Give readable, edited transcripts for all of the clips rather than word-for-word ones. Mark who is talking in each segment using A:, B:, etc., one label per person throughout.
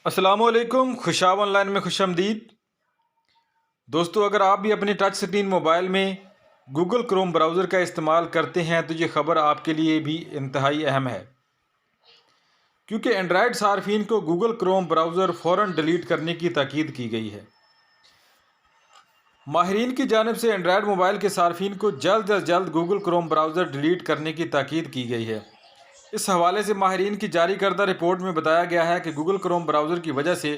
A: السلام علیکم، Khushab on line میں خوش آمدید۔ دوستو، اگر آپ بھی اپنے ٹچ سکرین موبائل میں گوگل کروم براؤزر کا استعمال کرتے ہیں تو یہ خبر آپ کے لیے بھی انتہائی اہم ہے، کیونکہ اینڈرائیڈ صارفین کو گوگل کروم براؤزر فوراً ڈیلیٹ کرنے کی تاکید کی گئی ہے۔ ماہرین کی جانب سے اینڈرائیڈ موبائل کے صارفین کو جلد از جلد گوگل کروم براؤزر ڈیلیٹ کرنے کی تاکید کی گئی ہے۔ اس حوالے سے ماہرین کی جاری کردہ رپورٹ میں بتایا گیا ہے کہ گوگل کروم براؤزر کی وجہ سے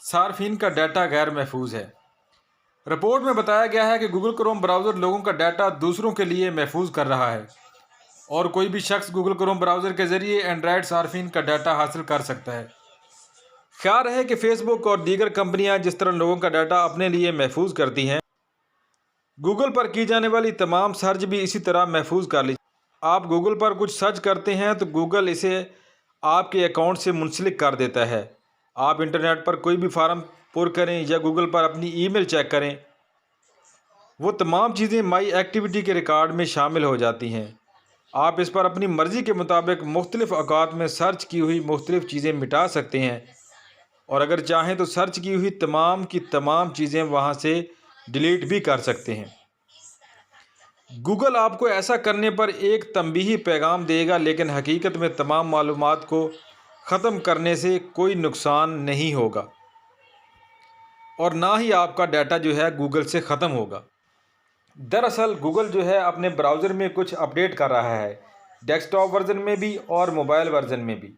A: صارفین کا ڈیٹا غیر محفوظ ہے۔ رپورٹ میں بتایا گیا ہے کہ گوگل کروم براؤزر لوگوں کا ڈیٹا دوسروں کے لیے محفوظ کر رہا ہے، اور کوئی بھی شخص گوگل کروم براؤزر کے ذریعے اینڈرائیڈ صارفین کا ڈیٹا حاصل کر سکتا ہے۔ خیال رہے کہ فیس بک اور دیگر کمپنیاں جس طرح لوگوں کا ڈیٹا اپنے لیے محفوظ کرتی ہیں، گوگل پر کی جانے والی تمام سرچ بھی اسی طرح محفوظ کر لی۔ آپ گوگل پر کچھ سرچ کرتے ہیں تو گوگل اسے آپ کے اکاؤنٹ سے منسلک کر دیتا ہے۔ آپ انٹرنیٹ پر کوئی بھی فارم پر کریں یا گوگل پر اپنی ای میل چیک کریں، وہ تمام چیزیں مائی ایکٹیویٹی کے ریکارڈ میں شامل ہو جاتی ہیں۔ آپ اس پر اپنی مرضی کے مطابق مختلف اوقات میں سرچ کی ہوئی مختلف چیزیں مٹا سکتے ہیں، اور اگر چاہیں تو سرچ کی ہوئی تمام کی تمام چیزیں وہاں سے ڈیلیٹ بھی کر سکتے ہیں۔ گوگل آپ کو ایسا کرنے پر ایک تنبیہی پیغام دے گا، لیکن حقیقت میں تمام معلومات کو ختم کرنے سے کوئی نقصان نہیں ہوگا، اور نہ ہی آپ کا ڈیٹا جو ہے گوگل سے ختم ہوگا۔ دراصل گوگل جو ہے اپنے براؤزر میں کچھ اپڈیٹ کر رہا ہے، ڈیسک ٹاپ ورژن میں بھی اور موبائل ورژن میں بھی۔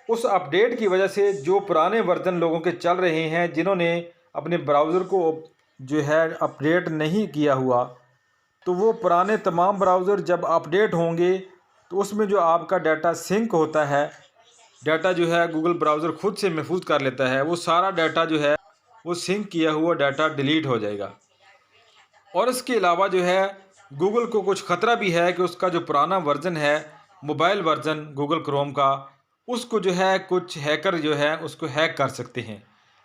A: اس اپڈیٹ کی وجہ سے جو پرانے ورژن لوگوں کے چل رہے ہیں، جنہوں نے اپنے براؤزر کو جو ہے اپڈیٹ نہیں کیا ہوا، تو وہ پرانے تمام براؤزر جب اپڈیٹ ہوں گے تو اس میں جو آپ کا ڈیٹا سنک ہوتا ہے، ڈیٹا جو ہے گوگل براؤزر خود سے محفوظ کر لیتا ہے، وہ سارا ڈیٹا جو ہے وہ سنک کیا ہوا ڈیٹا ڈیلیٹ ہو جائے گا۔ اور اس کے علاوہ جو ہے گوگل کو کچھ خطرہ بھی ہے کہ اس کا جو پرانا ورژن ہے، موبائل ورژن گوگل کروم کا، اس کو جو ہے کچھ ہیکر جو ہے اس کو ہیک کر سکتے ہیں،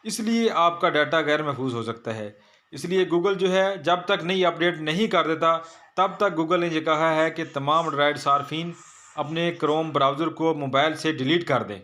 A: اس لیے آپ کا ڈیٹا غیر محفوظ ہو سکتا ہے۔ اس لیے گوگل جو ہے جب تک نئی اپڈیٹ نہیں کر دیتا، تب تک گوگل نے یہ کہا ہے کہ تمام اینڈرائیڈ صارفین اپنے کروم براؤزر کو موبائل سے ڈیلیٹ کر دیں۔